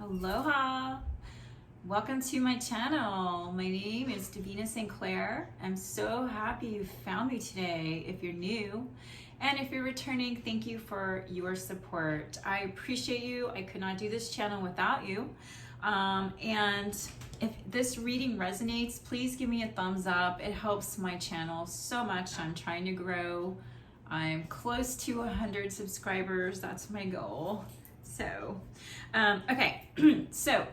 Aloha! Welcome to my channel. My name is Devina St. Clair. I'm so happy you found me today if you're new. And if you're returning, thank you for your support. I appreciate you. I could not do this channel without you. And if this reading resonates, please give me a thumbs up. It helps my channel so much. I'm trying to grow. I'm close to 100 subscribers. That's my goal. So, okay, so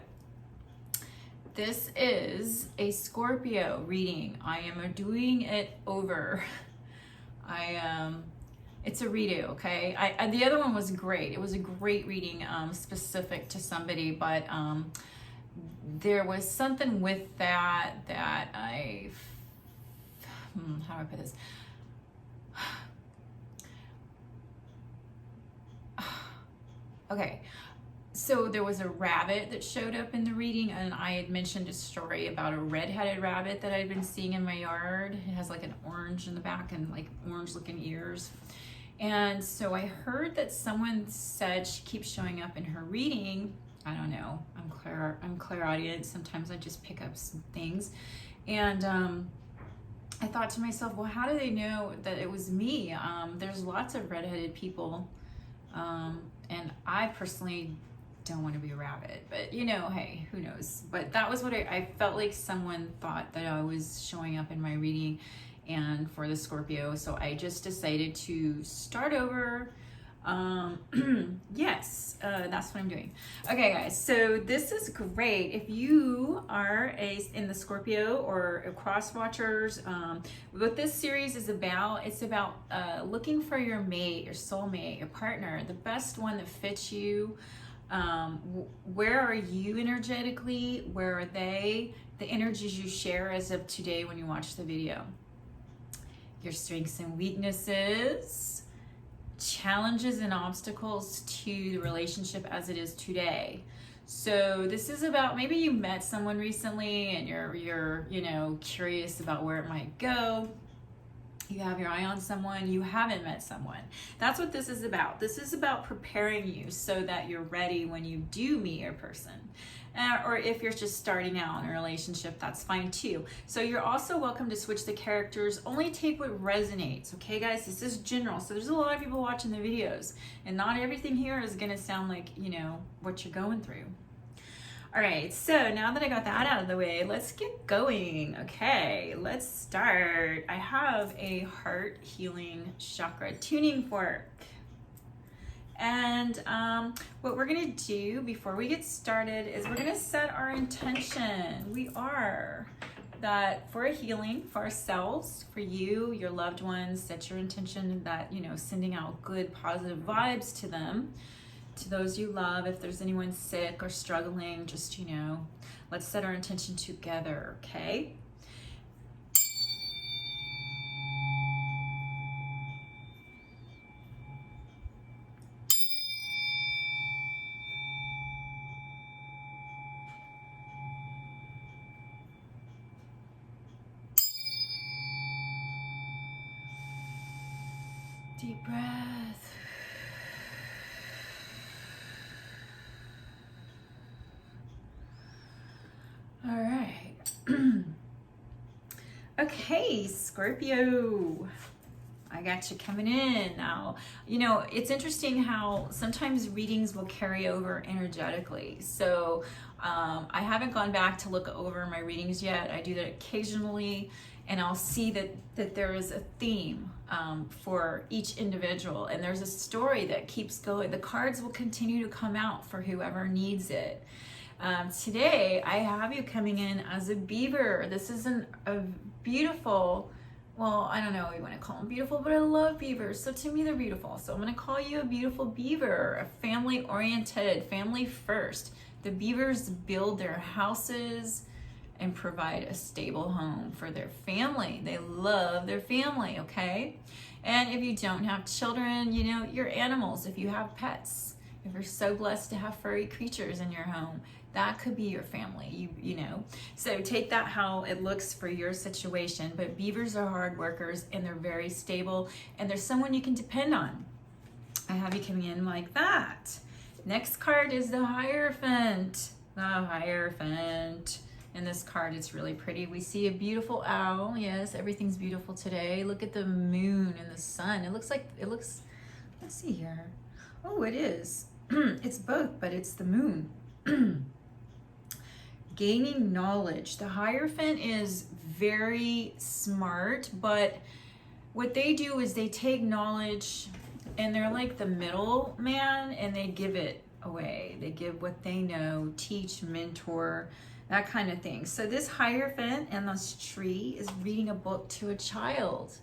this is a Scorpio reading. I am doing it over. It's a redo, okay? The other one was great. It was a great reading, specific to somebody, but there was something with that how do I put this? Okay, so there was a rabbit that showed up in the reading, and I had mentioned a story about a red-headed rabbit that I'd been seeing in my yard. It has like an orange in the back and like orange-looking ears. And so I heard that someone said she keeps showing up in her reading. I don't know. I'm clairaudient. Sometimes I just pick up some things. And I thought to myself, well, how do they know that it was me? There's lots of red-headed people. And I personally don't want to be a rabbit, but you know, hey, who knows? But that was what I felt like someone thought that I was showing up in my reading and for the Scorpio. So I just decided to start over. Yes, that's what I'm doing. Okay, guys, so this is great. If you are in the Scorpio or a cross watchers, what this series is about, it's about looking for your mate, your soulmate, your partner, the best one that fits you. Where are you energetically? Where are they? The energies you share as of today when you watch the video. Your strengths and weaknesses, challenges and obstacles to the relationship as it is today. So this is about, maybe you met someone recently and you're you know, curious about where it might go. You have your eye on someone, you haven't met someone. That's what this is about. This is about preparing you so that you're ready when you do meet your person. Or if you're just starting out in a relationship, that's fine too. So you're also welcome to switch the characters. Only take what resonates, okay guys? This is general. So there's a lot of people watching the videos, and not everything here is gonna sound like, you know, what you're going through. All right, so now that I got that out of the way, let's get going. Okay, let's start. I have a heart healing chakra tuning fork. And what we're gonna do before we get started is we're gonna set our intention. We are that for a healing for ourselves, for you, your loved ones, set your intention that, you know, sending out good positive vibes to them, to those you love. If there's anyone sick or struggling, just, you know, let's set our intention together, okay? Deep breath. All right. Okay, Scorpio. I got you coming in now. You know, it's interesting how sometimes readings will carry over energetically. So I haven't gone back to look over my readings yet. I do that occasionally, and I'll see that there is a theme for each individual, and there's a story that keeps going. The cards will continue to come out for whoever needs it. Today, I have you coming in as a beaver. This is a beautiful, well, I don't know what you want to call them beautiful, but I love beavers. So to me, they're beautiful. So I'm going to call you a beautiful beaver, a family-oriented, family first. The beavers build their houses and provide a stable home for their family. They love their family, okay? And if you don't have children, you know, your animals, if you have pets, if you're so blessed to have furry creatures in your home, that could be your family, you know. So take that how it looks for your situation. But beavers are hard workers, and they're very stable, and there's someone you can depend on. I have you coming in like that. Next card is the Hierophant. The Hierophant. In this card, it's really pretty. We see a beautiful owl. Yes, everything's beautiful today. Look at the moon and the sun. Let's see here. Oh, it is. It's both, but it's the moon. Gaining knowledge. The Hierophant is very smart, but what they do is they take knowledge and they're like the middle man and they give it away. They give what they know, teach, mentor, that kind of thing. So this Hierophant and this tree is reading a book to a child.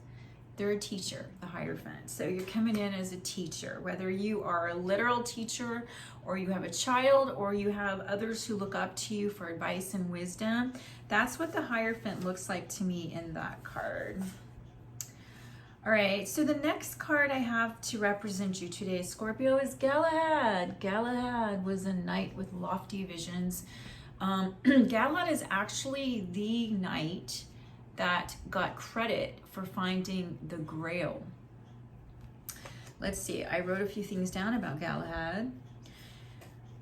They're a teacher, the Hierophant. So you're coming in as a teacher, whether you are a literal teacher or you have a child or you have others who look up to you for advice and wisdom. That's what the Hierophant looks like to me in that card. All right, so the next card I have to represent you today, Scorpio, is Galahad. Galahad was a knight with lofty visions. Galahad is actually the knight that got credit for finding the Grail. Let's see, I wrote a few things down about Galahad.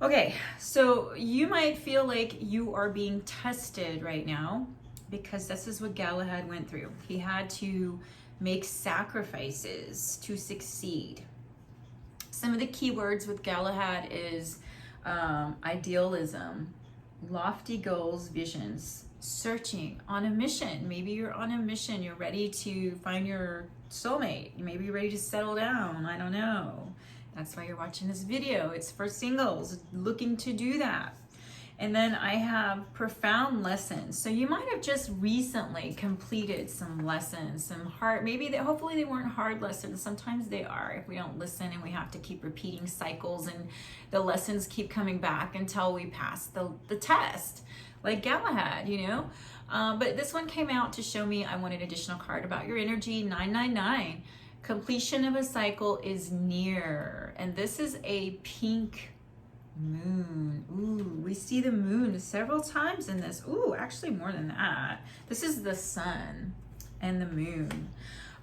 Okay, so you might feel like you are being tested right now because this is what Galahad went through. He had to make sacrifices to succeed. Some of the key words with Galahad is idealism, lofty goals, visions, searching, on a mission. Maybe you're on a mission. You're ready to find your soulmate. Maybe you're ready to settle down. I don't know. That's why you're watching this video. It's for singles looking to do that. And then I have profound lessons. So you might have just recently completed some lessons, some hard, hopefully they weren't hard lessons. Sometimes they are if we don't listen and we have to keep repeating cycles and the lessons keep coming back until we pass the test, like Galahad, you know. But this one came out to show me I want an additional card about your energy, 999. Completion of a cycle is near. And this is a pink moon. Ooh, we see the moon several times in this. Ooh, actually more than that. This is the sun and the moon.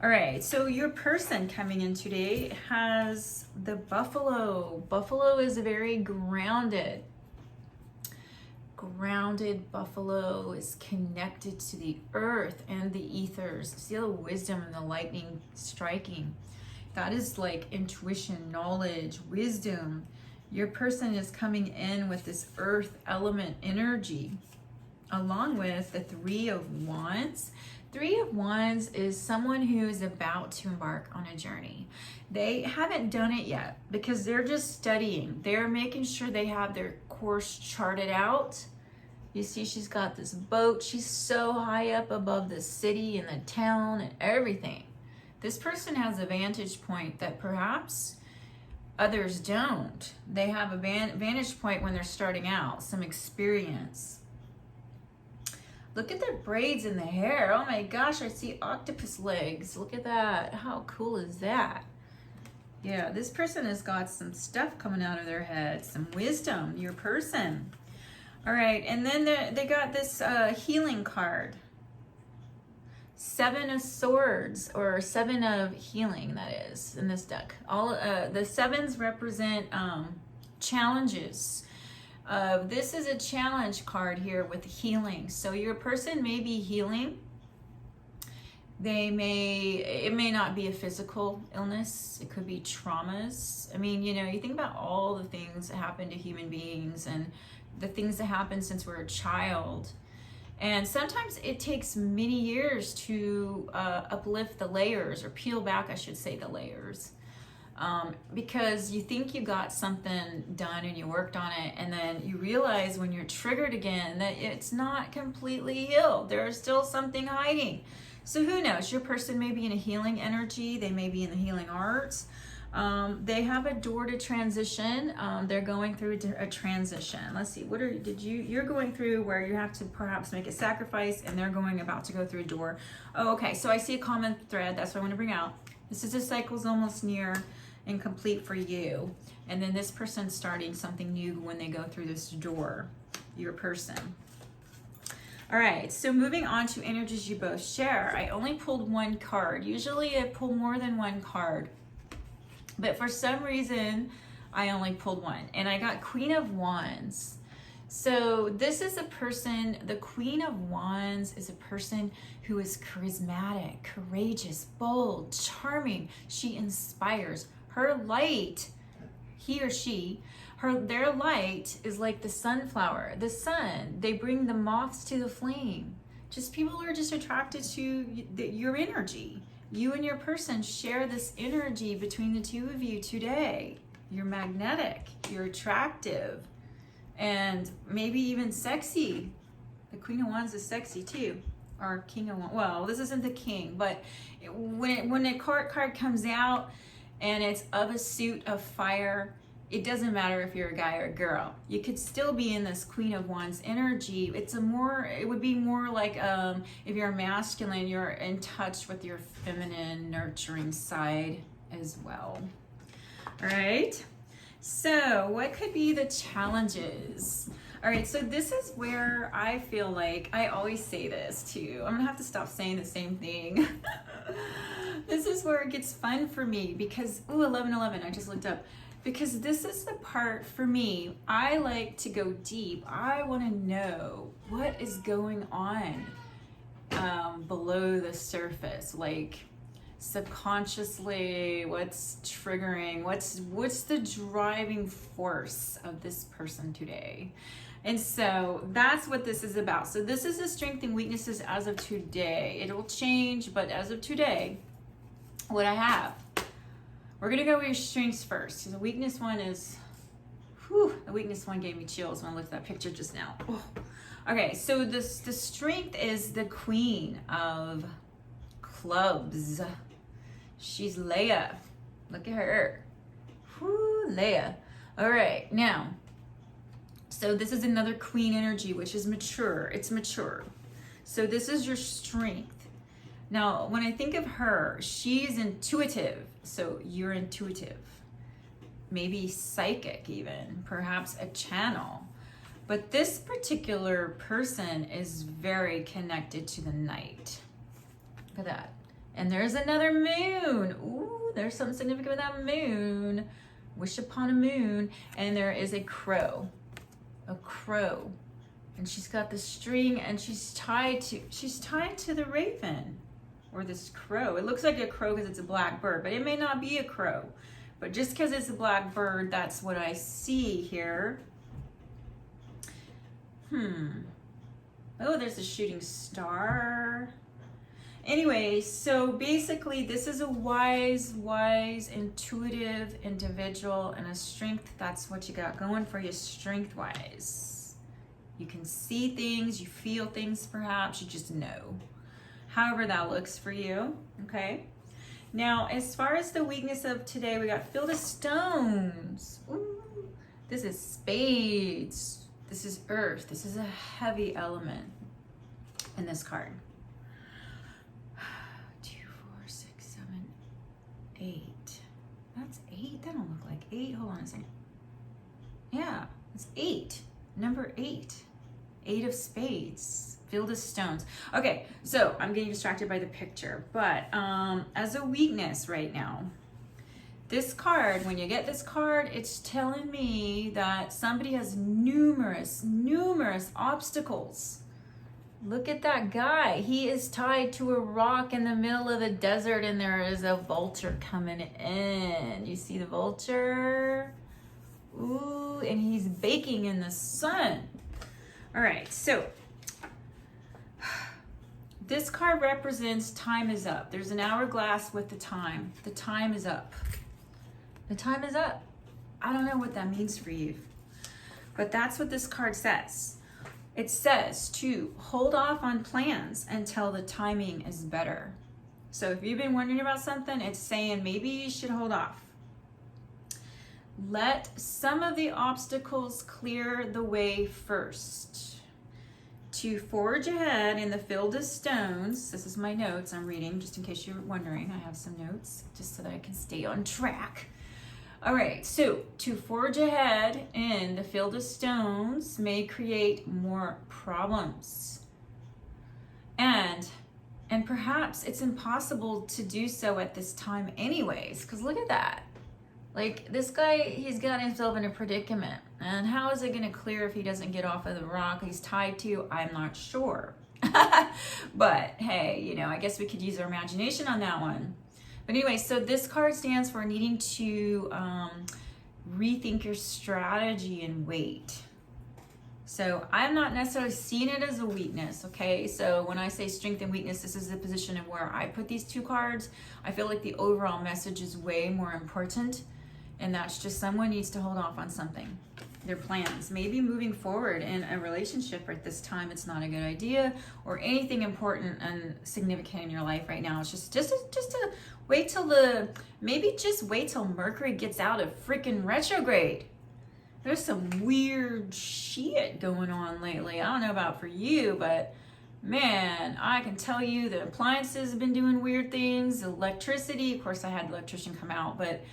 All right, so your person coming in today has the buffalo. Buffalo is a very grounded buffalo, is connected to the earth and the ethers. See the wisdom and the lightning striking. That is like intuition, knowledge, wisdom. Your person is coming in with this earth element energy, along with the Three of Wands. Three of Wands is someone who is about to embark on a journey. They haven't done it yet because they're just studying. They're making sure they have their course charted out. You see, she's got this boat. She's so high up above the city and the town and everything. This person has a vantage point that perhaps others don't. They have a vantage point when they're starting out, some experience. Look at the braids in the hair. Oh my gosh, I see octopus legs. Look at that. How cool is that? Yeah, this person has got some stuff coming out of their head, some wisdom, your person. All right, and then they got this healing card. Seven of Swords, or Seven of Healing, that is, in this deck. All the sevens represent challenges. This is a challenge card here with healing. So your person may be healing. It may not be a physical illness. It could be traumas. I mean, you know, you think about all the things that happen to human beings and the things that happen since we're a child. And sometimes it takes many years to uplift the layers, or peel back, I should say, the layers. Because you think you got something done and you worked on it, and then you realize when you're triggered again that it's not completely healed. There's still something hiding. So who knows? Your person may be in a healing energy. They may be in the healing arts. They have a door to transition. They're going through a transition. Let's see, you're going through where you have to perhaps make a sacrifice, and they're about to go through a door. Oh, okay, so I see a common thread. That's what I want to bring out. This is a cycle's almost near and complete for you. And then this person's starting something new when they go through this door, your person. All right, so moving on to energies you both share. I only pulled one card. Usually I pull more than one card. But for some reason, I only pulled one, and I got Queen of Wands. So this is a person, the Queen of Wands is a person who is charismatic, courageous, bold, charming. She inspires. Her light, he or she, their light is like the sunflower, the sun. They bring the moths to the flame. Just people who are just attracted to your energy. You and your person share this energy between the two of you today. You're magnetic, you're attractive, and maybe even sexy. The Queen of Wands is sexy too, or King of Wands. Well, this isn't the king, but when a card comes out and it's of a suit of fire, it doesn't matter if you're a guy or a girl. You could still be in this Queen of Wands energy. It would be more like if you're masculine, you're in touch with your feminine, nurturing side as well. All right. So what could be the challenges? All right, so this is where I feel like I always say this too. I'm gonna have to stop saying the same thing. This is where it gets fun for me because, ooh, 11:11, I just looked up. Because this is the part for me, I like to go deep. I wanna know what is going on below the surface, like subconsciously, what's triggering, what's the driving force of this person today. And so that's what this is about. So this is the strength and weaknesses as of today. It'll change, but as of today, what I have. We're gonna go with your strengths first. The weakness one is, the weakness one gave me chills when I looked at that picture just now. Oh. Okay, so the strength is the Queen of Clubs. She's Leia. Look at her. Whoo, Leia. All right, now, so this is another Queen energy, which is mature. It's mature. So this is your strength. Now, when I think of her, she's intuitive. So you're intuitive. Maybe psychic even, perhaps a channel. But this particular person is very connected to the night. Look at that. And there's another moon. Ooh, there's something significant with that moon. Wish upon a moon. And there is a crow. A crow. And she's got the string and she's tied to the raven. Or this crow. It looks like a crow because it's a black bird, but it may not be a crow. But just because it's a black bird, that's what I see here. Oh, there's a shooting star. Anyway, so basically this is a wise, intuitive individual and a strength. That's what you got going for you strength-wise. You can see things, you feel things perhaps, you just know. However that looks for you, okay? Now, as far as the weakness of today, we got filled with stones. Ooh, this is spades. This is earth. This is a heavy element in this card. 2, 4, 6, 7, 8. That's 8? That don't look like 8. Hold on a second. Yeah, it's 8. Number 8. 8 of spades. Filled with stones. Okay, so I'm getting distracted by the picture, but as a weakness right now, this card, when you get this card, it's telling me that somebody has numerous obstacles. Look at that guy. He is tied to a rock in the middle of the desert and there is a vulture coming in. You see the vulture? Ooh, and he's baking in the sun. All right, so this card represents time is up. There's an hourglass with the time. The time is up. The time is up. I don't know what that means for you, but that's what this card says. It says to hold off on plans until the timing is better. So if you've been wondering about something, it's saying maybe you should hold off. Let some of the obstacles clear the way first. To forge ahead in the field of stones. This is my notes I'm reading, just in case you're wondering. I have some notes just so that I can stay on track. All right, so to forge ahead in the field of stones may create more problems. And perhaps it's impossible to do so at this time anyways, because look at that. Like, this guy, he's got himself in a predicament. And how is it going to clear if he doesn't get off of the rock he's tied to? I'm not sure. But hey, you know, I guess we could use our imagination on that one. But anyway, so this card stands for needing to rethink your strategy and wait. So I'm not necessarily seeing it as a weakness, okay? So when I say strength and weakness, this is the position of where I put these two cards. I feel like the overall message is way more important, and that's just someone needs to hold off on something. Their plans. Maybe moving forward in a relationship at this time, it's not a good idea, or anything important and significant in your life right now. It's just to wait till maybe just wait till Mercury gets out of freaking retrograde. There's some weird shit going on lately. I don't know about for you, but man, I can tell you the appliances have been doing weird things. Electricity, of course I had the electrician come out, but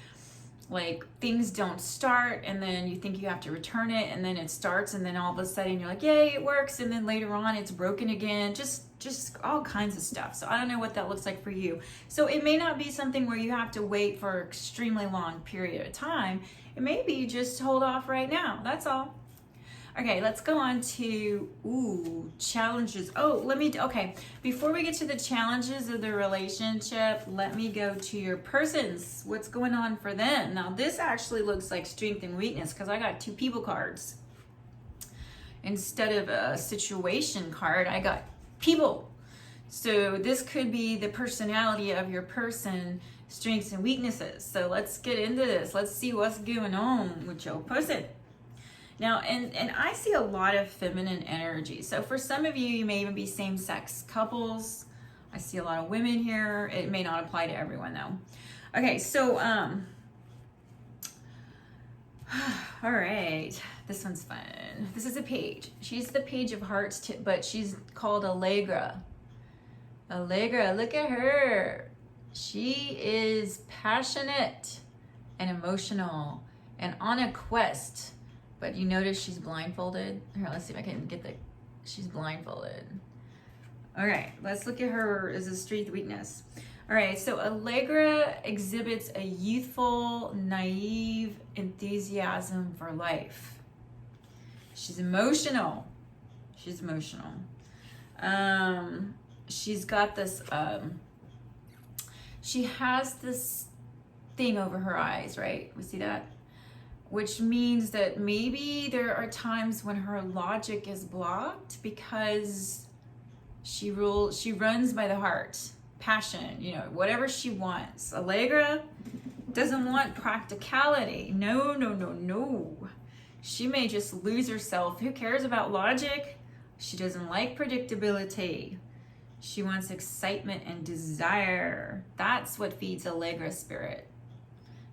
like things don't start, and then you think you have to return it, and then it starts, and then all of a sudden you're like, yay, it works, and then later on it's broken again. Just all kinds of stuff. So I don't know what that looks like for you. So it may not be something where you have to wait for an extremely long period of time. It may be just hold off right now. That's all. Okay, let's go on to, challenges. Okay, before we get to the challenges of the relationship, let me go to your persons. What's going on for them? Now, this actually looks like strength and weakness because I got two people cards. Instead of a situation card, I got people. So this could be the personality of your person, strengths and weaknesses. So let's get into this. Let's see what's going on with your person. Now, and I see a lot of feminine energy. So for some of you, you may even be same-sex couples. I see a lot of women here. It may not apply to everyone, though. Okay, so, all right. This one's fun. This is a page. She's the page of hearts, but she's called Allegra. Allegra, look at her. She is passionate and emotional and on a quest. But you notice she's blindfolded. Here, let's see if I can get she's blindfolded. All right, let's look at her as a strength weakness. All right, so Allegra exhibits a youthful, naive enthusiasm for life. She's emotional. She's emotional. She's got this, she has this thing over her eyes, right? We see that? Which means that maybe there are times when her logic is blocked because she runs by the heart, passion, you know, whatever she wants. Allegra doesn't want practicality. No. She may just lose herself. Who cares about logic? She doesn't like predictability. She wants excitement and desire. That's what feeds Allegra's spirit,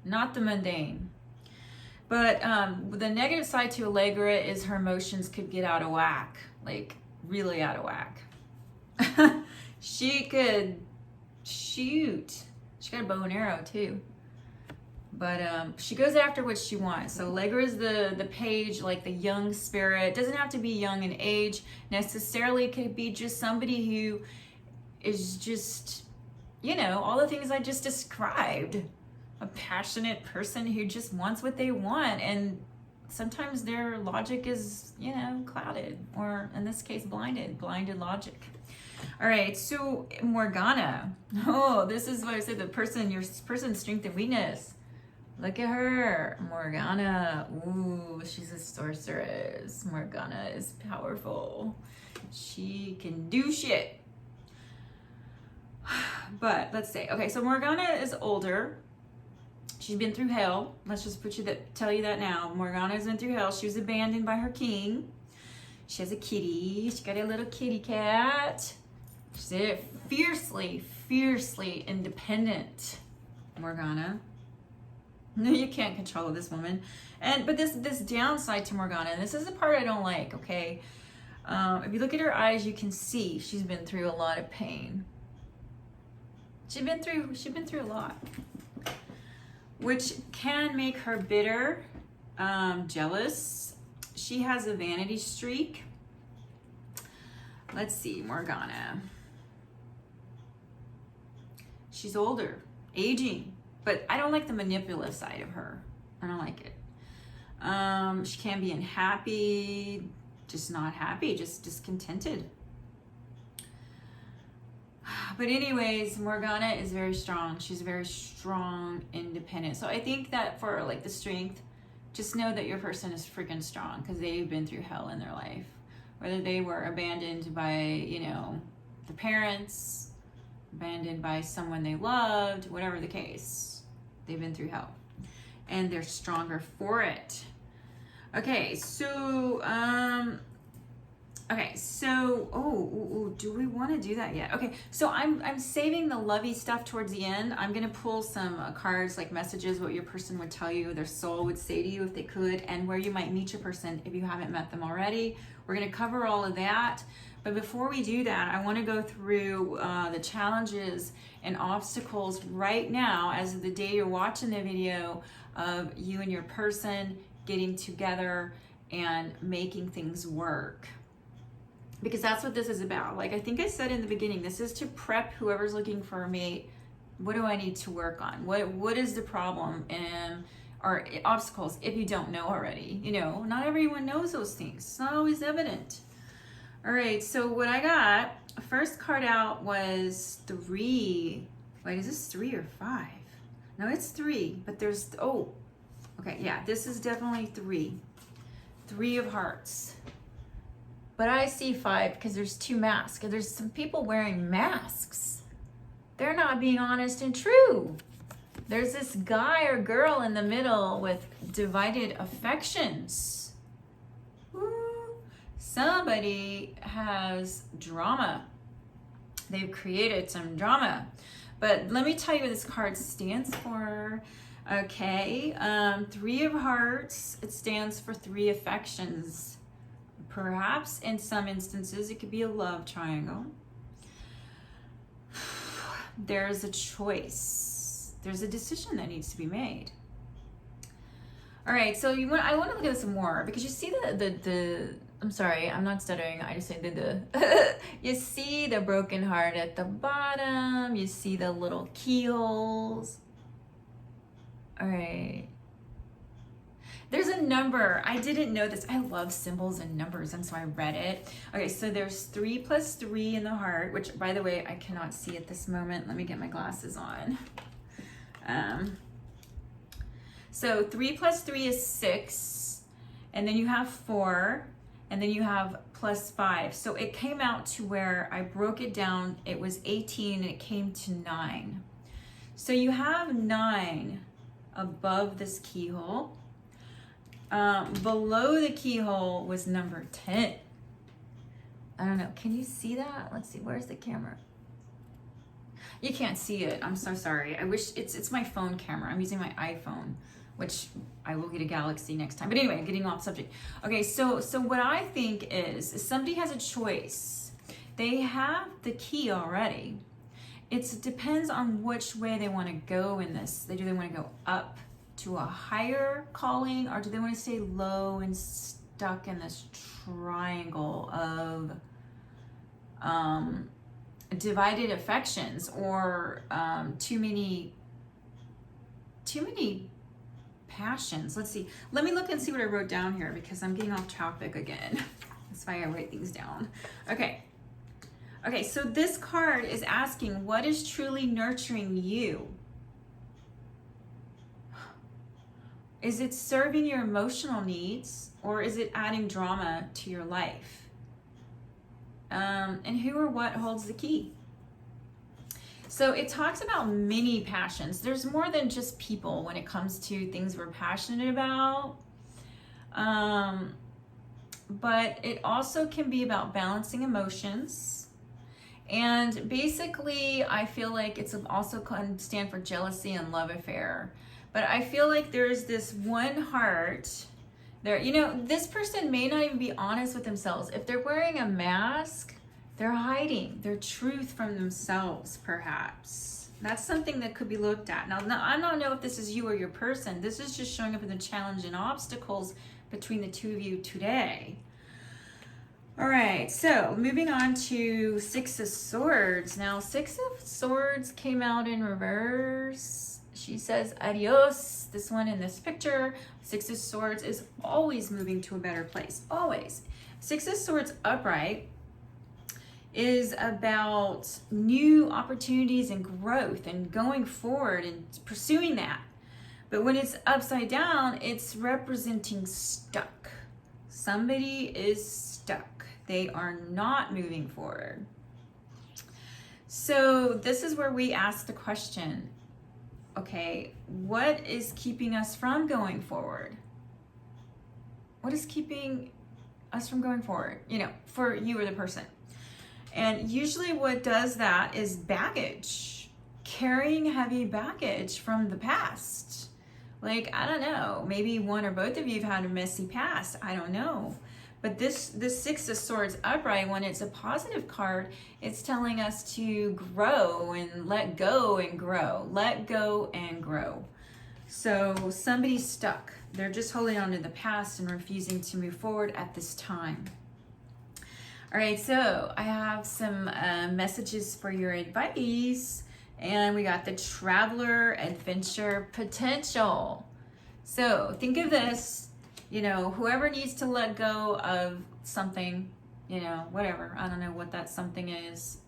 not the mundane. But the negative side to Allegra is her emotions could get out of whack, like really out of whack. She could shoot. She got a bow and arrow too. But she goes after what she wants. So Allegra is the page, like the young spirit. Doesn't have to be young in age necessarily. It could be just somebody who is just, you know, all the things I just described. A passionate person who just wants what they want, and sometimes their logic is, you know, clouded, or in this case blinded logic. All right, so Morgana. Oh, this is what I said, your person's strength and weakness. Look at her, Morgana. Ooh, she's a sorceress. Morgana is powerful. She can do shit. But let's say, okay, so Morgana is older. She's been through hell. Let's just tell you that now. Morgana's been through hell. She was abandoned by her king. She has a kitty. She got a little kitty cat. She's fiercely independent. Morgana. No, you can't control this woman. But this downside to Morgana, and this is the part I don't like, okay? If you look at her eyes, you can see she's been through a lot of pain. She's been through a lot, which can make her bitter, jealous. She has a vanity streak. Let's see, Morgana. She's older, aging. but I don't like the manipulative side of her. I don't like it. She can be unhappy, just not happy, just discontented. But anyways, Morgana is very strong. She's very strong, independent. So I think that for like the strength, just know that your person is freaking strong because they've been through hell in their life. Whether they were abandoned by, you know, the parents, abandoned by someone they loved, whatever the case, they've been through hell. And they're stronger for it. Okay, so, do we want to do that yet? Okay, so I'm saving the lovey stuff towards the end. I'm going to pull some cards, like messages, what your person would tell you, their soul would say to you if they could, and where you might meet your person if you haven't met them already. We're going to cover all of that. But before we do that, I want to go through the challenges and obstacles right now as of the day you're watching the video of you and your person getting together and making things work. Because that's what this is about. Like I think I said in the beginning, this is to prep whoever's looking for a mate. What do I need to work on? What is the problem and or obstacles if you don't know already? You know, not everyone knows those things. It's not always evident. All right, so what I got, first card out was 3. Wait, is this 3 or 5? No, it's 3, but there's, oh, okay, yeah, this is definitely 3. 3 of hearts. But I see 5 because there's 2 masks. There's some people wearing masks. They're not being honest and true. There's this guy or girl in the middle with divided affections. Woo. Somebody has drama. They've created some drama. But let me tell you what this card stands for. Okay, 3 of hearts. It stands for 3 affections. Perhaps in some instances, it could be a love triangle. There's a choice. There's a decision that needs to be made. All right, so I want to look at this more because you see the I'm sorry, I'm not stuttering. I just say the you see the broken heart at the bottom. You see the little keyholes. All right. There's a number. I didn't know this. I love symbols and numbers, and so I read it. Okay, so there's 3 plus 3 in the heart, which, by the way, I cannot see at this moment. Let me get my glasses on. So 3 plus 3 is 6, and then you have 4, and then you have plus 5. So it came out to where I broke it down. It was 18, and it came to 9. So you have 9 above this keyhole. Below the keyhole was number 10. I don't know. Can you see that? Let's see. Where's the camera? You can't see it. I'm so sorry. I wish it's my phone camera. I'm using my iPhone, which I will get a Galaxy next time. But anyway, getting off subject. Okay, so what I think is somebody has a choice. They have the key already. It depends on which way they want to go in this. Do they want to go up to a higher calling, or do they want to stay low and stuck in this triangle of divided affections, or too many passions? Let's see. Let me look and see what I wrote down here because I'm getting off topic again. That's why I write things down. Okay, so this card is asking, what is truly nurturing you? Is it serving your emotional needs, or is it adding drama to your life? And who or what holds the key? So it talks about many passions. There's more than just people when it comes to things we're passionate about. But it also can be about balancing emotions. And basically, I feel like it's also can stand for jealousy and love affair. But I feel like there's this one heart there. You know, this person may not even be honest with themselves. If they're wearing a mask, they're hiding their truth from themselves, perhaps. That's something that could be looked at. Now, I don't know if this is you or your person. This is just showing up in the challenge and obstacles between the two of you today. All right, so moving on to 6 of Swords. Now, 6 of Swords came out in reverse. She says adios. This one in this picture, Six of Swords, is always moving to a better place. Always. Six of Swords upright is about new opportunities and growth and going forward and pursuing that. But when it's upside down, it's representing stuck. Somebody is stuck. They are not moving forward. So this is where we ask the question, okay, what is keeping us from going forward? What is keeping us from going forward? You know, for you or the person. And usually what does that is baggage, carrying heavy baggage from the past. Like, I don't know, maybe one or both of you have had a messy past. I don't know. But this Six of Swords upright, when it's a positive card, it's telling us to grow and let go and grow. Let go and grow. So somebody's stuck. They're just holding on to the past and refusing to move forward at this time. All right, so I have some messages for your advice. And we got the Traveler Adventure Potential. So think of this, you know, whoever needs to let go of something, you know, whatever, I don't know what that something is.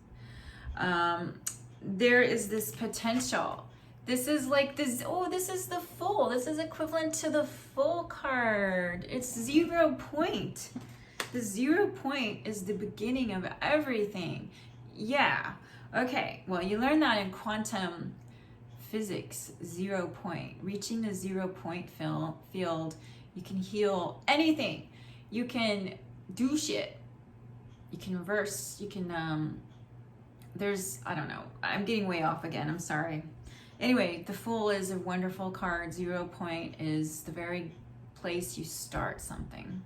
There is this potential. This is like this, oh, this is the Fool. This is equivalent to the Fool card. It's 0 point. The 0 point is the beginning of everything. Yeah. Okay. Well, you learn that in quantum physics, 0 point. Reaching the 0 point field, you can heal anything. You can do shit. You can reverse. You can, I don't know. I'm getting way off again. I'm sorry. Anyway, the Fool is a wonderful card. 0 point is the very place you start something.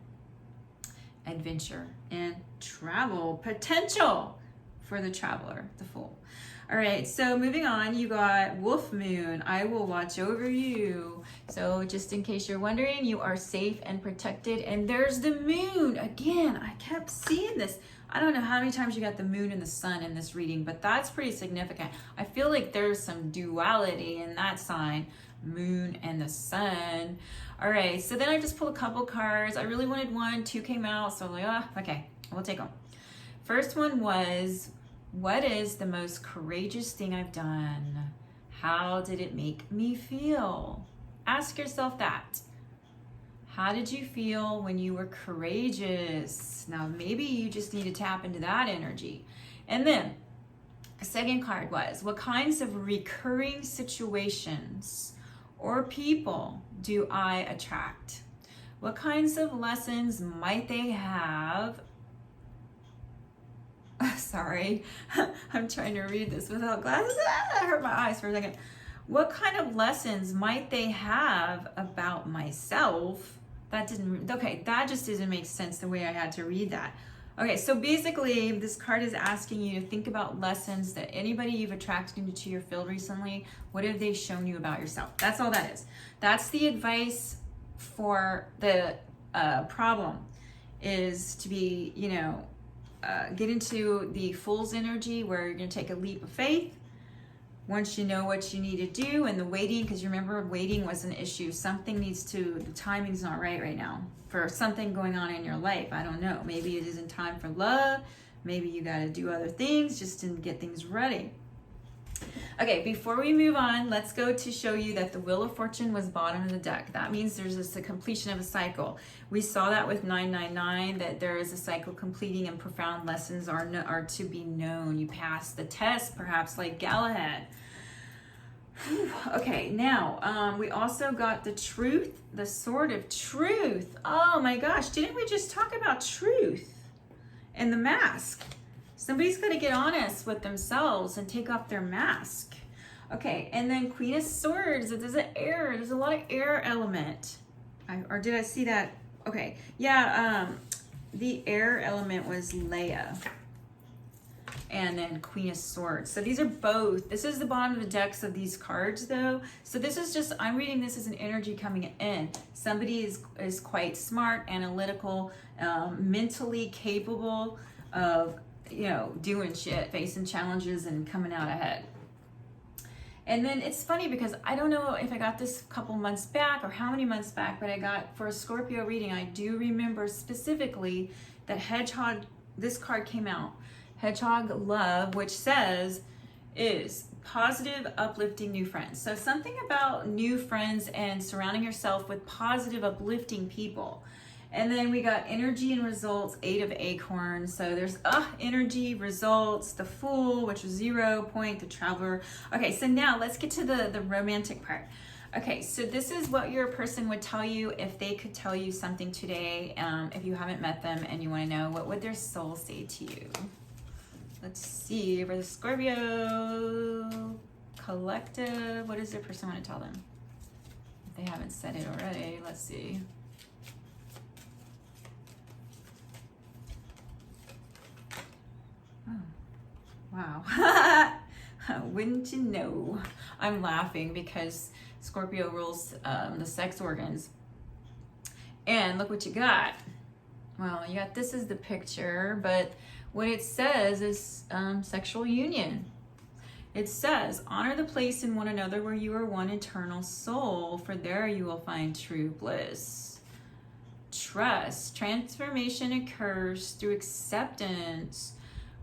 Adventure and travel potential for the Traveler, the Fool. All right, so moving on, you got Wolf Moon. I will watch over you. So just in case you're wondering, you are safe and protected. And there's the moon. Again, I kept seeing this. I don't know how many times you got the moon and the sun in this reading, but that's pretty significant. I feel like there's some duality in that sign, moon and the sun. All right, so then I just pulled a couple cards. I really wanted one, 2 came out, so I'm like, okay, we'll take them. First one was, what is the most courageous thing I've done? How did it make me feel? Ask yourself that. How did you feel when you were courageous? Now, maybe you just need to tap into that energy. And then the second card was, what kinds of recurring situations or people do I attract? What kinds of lessons might they have? Sorry, I'm trying to read this without glasses. I hurt my eyes for a second. What kind of lessons might they have about myself? That just didn't make sense the way I had to read that. Okay, so basically this card is asking you to think about lessons that anybody you've attracted into your field recently, what have they shown you about yourself? That's all that is. That's the advice for the problem, is to be, get into the Fool's energy where you're going to take a leap of faith. Once you know what you need to do, and the waiting, because you remember waiting was an issue. Something needs to, the timing's not right now for something going on in your life. I don't know. Maybe it isn't time for love. Maybe you got to do other things just to get things ready. Okay, before we move on, let's go to show you that the Wheel of Fortune was bottom of the deck. That means there's a completion of a cycle. We saw that with 999, that there is a cycle completing and profound lessons are to be known. You pass the test, perhaps like Galahad. Okay, now we also got the Truth, the Sword of Truth. Oh my gosh, didn't we just talk about truth and the mask? Somebody's got to get honest with themselves and take off their mask. Okay, and then Queen of Swords. There's an air. There's a lot of air element. Or did I see that? Okay, yeah. The air element was Leia. And then Queen of Swords. So these are both. This is the bottom of the decks of these cards, though. So this is just, I'm reading this as an energy coming in. Somebody is quite smart, analytical, mentally capable of doing shit, facing challenges and coming out ahead. And then it's funny because I don't know if I got this a couple months back or how many months back, but I got for a Scorpio reading, I do remember specifically that Hedgehog, this card came out, Hedgehog Love, which says is positive, uplifting new friends. So something about new friends and surrounding yourself with positive, uplifting people. And then we got energy and results, 8 of acorns. So there's energy, results, the Fool, which was 0 point, the Traveler. Okay, so now let's get to the romantic part. Okay, so this is what your person would tell you if they could tell you something today. If you haven't met them and you want to know, what would their soul say to you? Let's see, for the Scorpio Collective, what does their person want to tell them? If they haven't said it already, let's see. Wow. Wouldn't you know? I'm laughing because Scorpio rules the sex organs. And look what you got. Well, you got this is the picture, but what it says is sexual union. It says, honor the place in one another where you are one eternal soul, for there you will find true bliss. Trust. Transformation occurs through acceptance.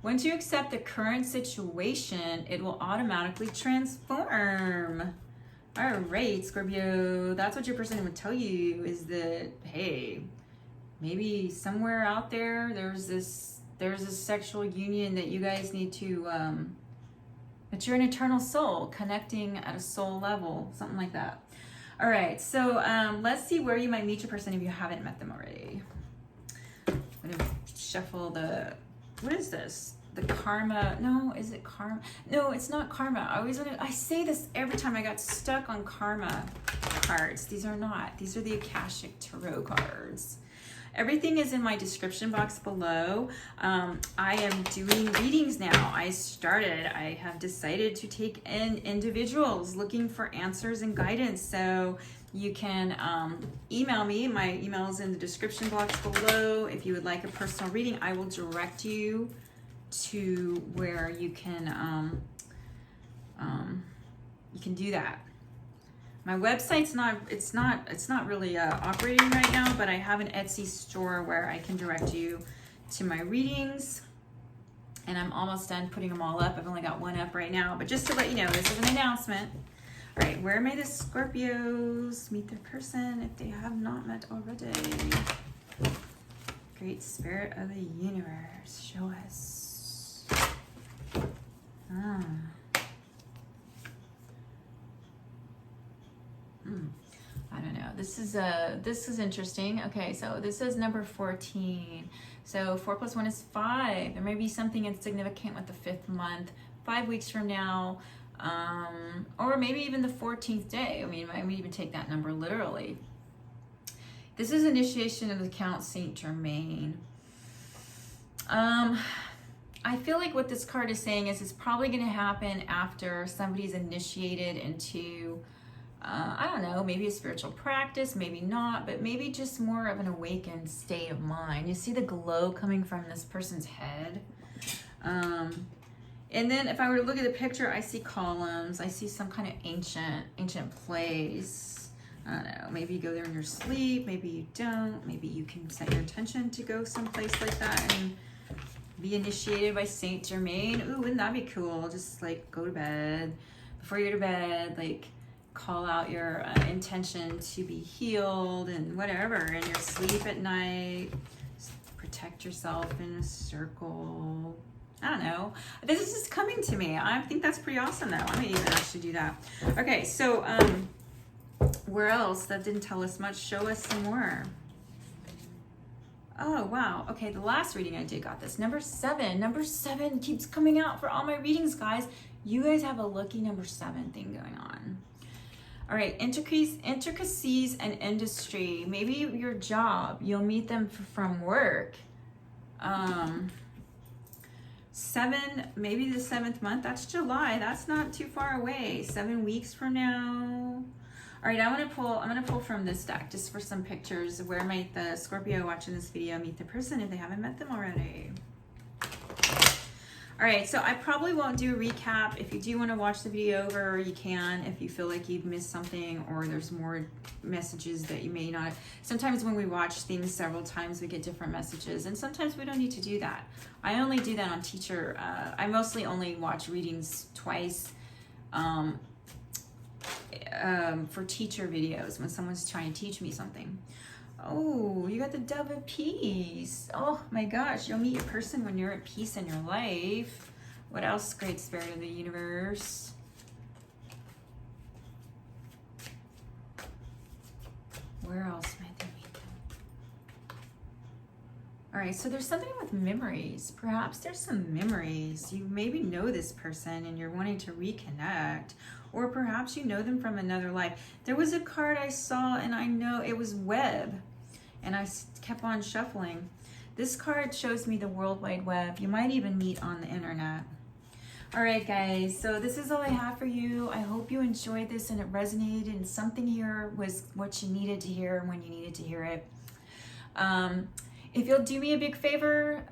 Once you accept the current situation, it will automatically transform. All right, Scorpio, that's what your person would tell you, is that, hey, maybe somewhere out there, there's this sexual union that you guys need to, that you're an eternal soul connecting at a soul level, something like that. All right, so let's see where you might meet your person if you haven't met them already. I'm gonna shuffle the, what is this? The karma, no, is it karma? No, it's not karma. I say this every time. I got stuck on karma cards. These are not. These are the Akashic Tarot cards. Everything is in my description box below. I am doing readings now. I have decided to take in individuals looking for answers and guidance. So you can email me. My email is in the description box below. If you would like a personal reading, I will direct you to where you can do that. My website's not really operating right now, but I have an Etsy store where I can direct you to my readings, and I'm almost done putting them all up. I've only got one up right now, but just to let you know, this is an announcement. All right, where may the Scorpios meet their person if they have not met already? Great Spirit of the Universe, show us. I don't know. This is interesting. Okay, so this is number 14. So 4 + 1 is 5. There may be something insignificant with the 5th month, 5 weeks from now, or maybe even the 14th day. I mean, I would even take that number literally. This is initiation of the Count Saint Germain. I feel like what this card is saying is it's probably going to happen after somebody's initiated into, I don't know, maybe a spiritual practice, maybe not, but maybe just more of an awakened state of mind. You see the glow coming from this person's head. And then if I were to look at the picture, I see columns. I see some kind of ancient place. I don't know, maybe you go there in your sleep, maybe you don't. Maybe you can set your intention to go someplace like that and be initiated by Saint Germain. Ooh, wouldn't that be cool? Just like go to bed. Before you go to bed, like call out your intention to be healed and whatever in your sleep at night. Just protect yourself in a circle. I don't know. This is just coming to me. I think that's pretty awesome though. I may even actually do that. Okay, so where else? That didn't tell us much. Show us some more. Oh, wow. Okay, the last reading I did got this. Number 7. Number 7 keeps coming out for all my readings, guys. You guys have a lucky number 7 thing going on. All right, intricacies and industry. Maybe your job. You'll meet them from work. 7, maybe the 7th month. That's July. That's not too far away. 7 weeks from now. All right, I'm gonna pull from this deck just for some pictures. Where might the Scorpio watching this video meet the person if they haven't met them already? All right, so I probably won't do a recap. If you do want to watch the video over, you can. If you feel like you've missed something or there's more messages that you may not. Sometimes when we watch things several times, we get different messages, and sometimes we don't need to do that. I only do that on teacher. I mostly only watch readings twice for teacher videos when someone's trying to teach me something. Oh, you got the Dove of Peace. Oh my gosh, you'll meet your person when you're at peace in your life. What else, Great Spirit of the Universe? Where else might they meet them? All right, so there's something with memories. Perhaps there's some memories. You maybe know this person and you're wanting to reconnect, or perhaps you know them from another life. There was a card I saw and I know it was web. And I kept on shuffling. This card shows me the World Wide Web. You might even meet on the internet. All right, guys. So this is all I have for you. I hope you enjoyed this and it resonated and something here was what you needed to hear when you needed to hear it. If you'll do me a big favor,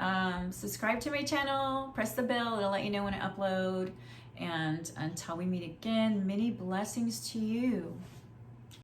subscribe to my channel, press the bell. It'll let you know when I upload. And until we meet again, many blessings to you.